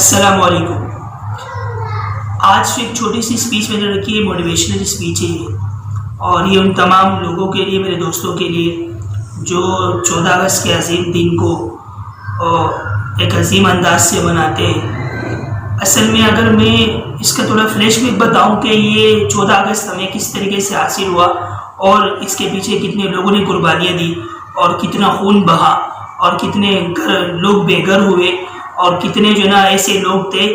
السلام علیکم۔ آج ایک چھوٹی سی اسپیچ میں نے رکھی ہے، موٹیویشنل اسپیچ ہے یہ، اور یہ ان تمام لوگوں کے لیے، میرے دوستوں کے لیے جو 14 اگست کے عظیم دن کو ایک عظیم انداز سے مناتے ہیں۔ اصل میں اگر میں اس کا تھوڑا فلیش بیک بتاؤں کہ یہ 14 اگست ہمیں کس طریقے سے حاصل ہوا اور اس کے پیچھے کتنے لوگوں نے قربانیاں دی اور کتنا خون بہا اور کتنے لوگ بے گھر ہوئے اور کتنے ایسے لوگ تھے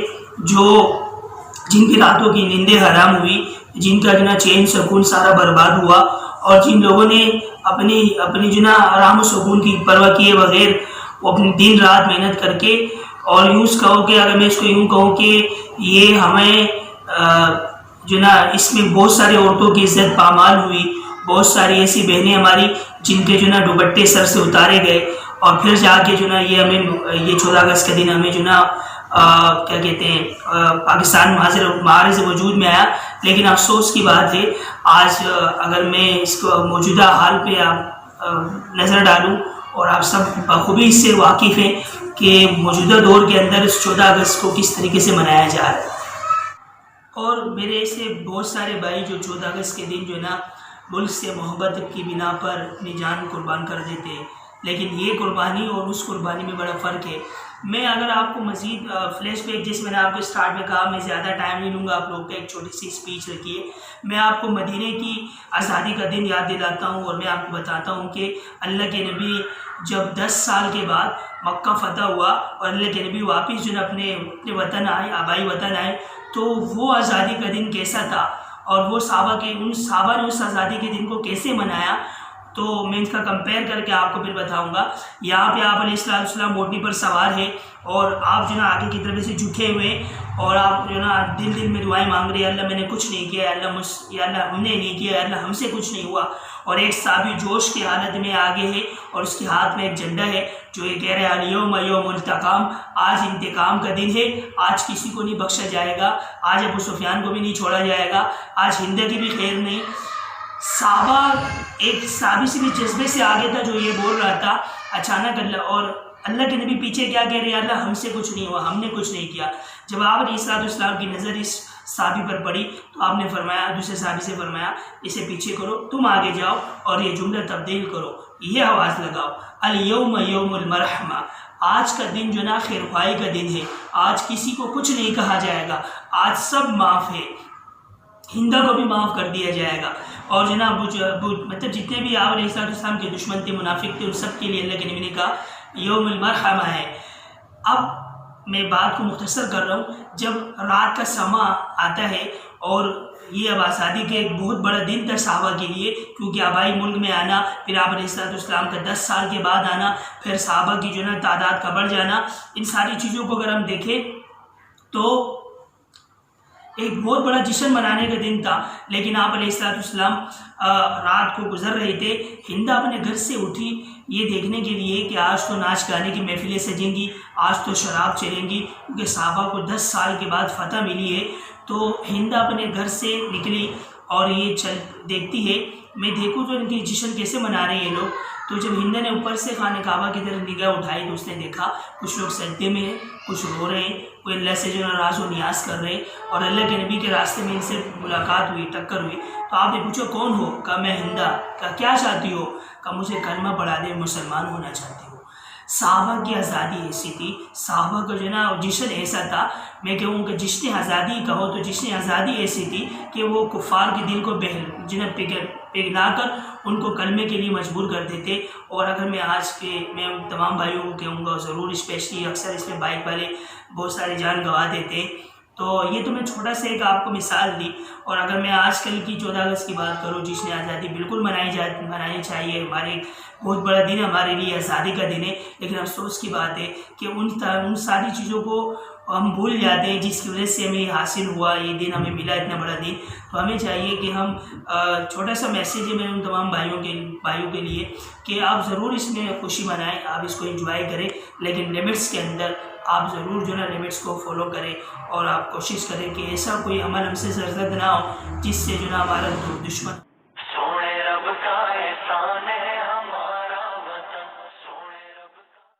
جن کی راتوں کی نیندیں حرام ہوئی، جن کا چین سکون سارا برباد ہوا، اور جن لوگوں نے اپنی آرام و سکون کی پرواہ کیے بغیر وہ اپنی دن رات محنت کر کے، اور اگر میں اس کو یوں کہوں کہ یہ ہمیں اس میں بہت ساری عورتوں کی عزت پامال ہوئی، بہت ساری ایسی بہنیں ہماری جن کے دوپٹے سر سے اتارے گئے، اور پھر جا کے یہ 14 اگست کا دن ہمیں کیا کہتے ہیں پاکستان معرض وجود میں آیا۔ لیکن افسوس کی بات ہے، آج اگر میں اس کو موجودہ حال پہ نظر ڈالوں، اور آپ سب بخوبی اس سے واقف ہیں کہ موجودہ دور کے اندر اس 14 اگست کو کس طریقے سے منایا جا رہا ہے، اور میرے ایسے بہت سارے بھائی جو 14 اگست کے دن ملک سے محبت کی بنا پر اپنی جان قربان کر دیتے ہیں، لیکن یہ قربانی اور اس قربانی میں بڑا فرق ہے۔ میں اگر آپ کو مزید فلیش بیک، جس میں نے آپ کو اسٹارٹ میں کہا، میں زیادہ ٹائم نہیں لوں گا، آپ لوگ کا ایک چھوٹی سی اسپیچ رکھی ہے، میں آپ کو مدینے کی آزادی کا دن یاد دلاتا ہوں، اور میں آپ کو بتاتا ہوں کہ اللہ کے نبی جب 10 سال کے بعد مکہ فتح ہوا اور اللہ کے نبی واپس اپنے وطن آئے، آبائی وطن آئے، تو وہ آزادی کا دن کیسا تھا، اور وہ ان صحابہ نے اس آزادی کے دن کو کیسے منایا، تو میں اس کا کمپیئر کر کے آپ کو پھر بتاؤں گا۔ یہاں پہ آپ علیہ السلام اونٹنی پر سوار ہے، اور آپ آگے کی طرف سے جھکے ہوئے، اور آپ دل میں دعائیں مانگ رہے ہیں، اللہ میں نے کچھ نہیں کیا، یا اللہ ہم نے نہیں کیا، یا اللہ ہم سے کچھ نہیں ہوا، اور ایک صحابی جوش کی حالت میں آگے ہے، اور اس کے ہاتھ میں ایک جھنڈا ہے جو یہ کہہ رہے ہیں الیوم یوم الانتقام، آج انتقام کا دن ہے، آج کسی کو نہیں بخشا جائے گا، آج ابو سفیان کو بھی نہیں چھوڑا جائے گا، آج ہند کی بھی خیر نہیں۔ ایک صحابی سے بھی جذبے سے آگے تھا جو یہ بول رہا تھا، اچانک اللہ کے نبی پیچھے کیا کہہ رہے ہیں، اللہ ہم سے کچھ نہیں ہوا، ہم نے کچھ نہیں کیا۔ جب آپ علیہ السلام کی نظر اس صحابی پر پڑی تو آپ نے فرمایا، دوسرے صحابی سے فرمایا، اسے پیچھے کرو، تم آگے جاؤ اور یہ جملہ تبدیل کرو، یہ آواز لگاؤ، الیوم یوم المرحمہ، آج کا دن خیرخواہی کا دن ہے، آج کسی کو کچھ نہیں کہا جائے گا، آج سب معاف ہے، ہندا کو بھی معاف کر دیا جائے گا، اور مطلب جتنے بھی آپ علیہ السلام کے دشمن تھے، منافق تھے، ان سب کے لیے اللہ کے نبی نے کہا یوم المرحمہ ہے۔ اب میں بات کو مختصر کر رہا ہوں، جب رات کا سما آتا ہے، اور یہ اب آزادی کے ایک بہت بڑا دن تھا صحابہ کے لیے، کیونکہ آبائی ملک میں آنا، پھر آپ علیہ السلام کا 10 سال کے بعد آنا، پھر صحابہ کی تعداد کا بڑھ جانا، ان ساری چیزوں کو اگر ہم دیکھیں تو ایک بہت بڑا جشن منانے کا دن تھا۔ لیکن آپ علیہ السلام رات کو گزر رہے تھے، ہندا اپنے گھر سے اٹھی یہ دیکھنے کے لیے کہ آج تو ناچ گانے کی محفلیں سجیں گی، آج تو شراب چلیں گی، کیونکہ صحابہ کو 10 سال کے بعد فتح ملی ہے۔ تو ہندا اپنے گھر سے نکلی اور یہ دیکھتی ہے، میں دیکھوں تو ان کی جشن کیسے منا رہے ہیں یہ لوگ۔ تو جب ہندا نے اوپر سے خانہ کعبہ کی طرف نگاہ اٹھائی تو اس نے دیکھا کچھ لوگ سجدے میں ہیں، کچھ رو رہے ہیں، کوئی اللہ سے راز و نیاز کر رہے ہیں، اور اللہ کے نبی کے راستے میں ان سے ملاقات ہوئی، ٹکر ہوئی۔ تو آپ نے پوچھا کون ہو؟ کہا میں ہندا۔ کہا کیا چاہتی ہو؟ کہا مجھے کلمہ پڑھا دے، مسلمان ہونا چاہتی ہوں۔ صحابہ کی آزادی ایسی تھی، صحابہ کا جشن ایسا تھا، میں کہوں کہ جشن آزادی کہو تو جشن آزادی ایسی تھی کہ وہ کفار کے دل کو پگھلا کر ان کو کلمے کے لیے مجبور کر دیتے۔ اور اگر میں تمام بھائیوں کو کہوں گا ضرور، اسپیشلی اکثر اس میں بائک والے بہت سارے جان گنوا دیتے، تو یہ تو میں چھوٹا سا ایک آپ کو مثال دی۔ اور اگر میں آج کل کی 14 اگست کی بات کروں، جشن آزادی بالکل منانی چاہیے، ہمارے بہت بڑا دن ہے، ہمارے لیے آزادی کا دن ہے، لیکن افسوس کی بات ہے کہ ان ساری چیزوں کو ہم بھول جاتے ہیں جس کی وجہ سے ہمیں حاصل ہوا، یہ دن ہمیں ملا اتنا بڑا دن۔ تو ہمیں چاہیے کہ ہم چھوٹا سا میسیج ہے میرے ان تمام بھائیوں کے لیے کہ آپ ضرور اس میں خوشی منائیں، آپ اس کو انجوائے کریں، لیکن لمٹس کے اندر آپ ضرور لمٹس کو فالو کریں، اور آپ کوشش کریں کہ ایسا کوئی عمل ہم سے سرزد نہ ہو جس سے ہمارا دشمن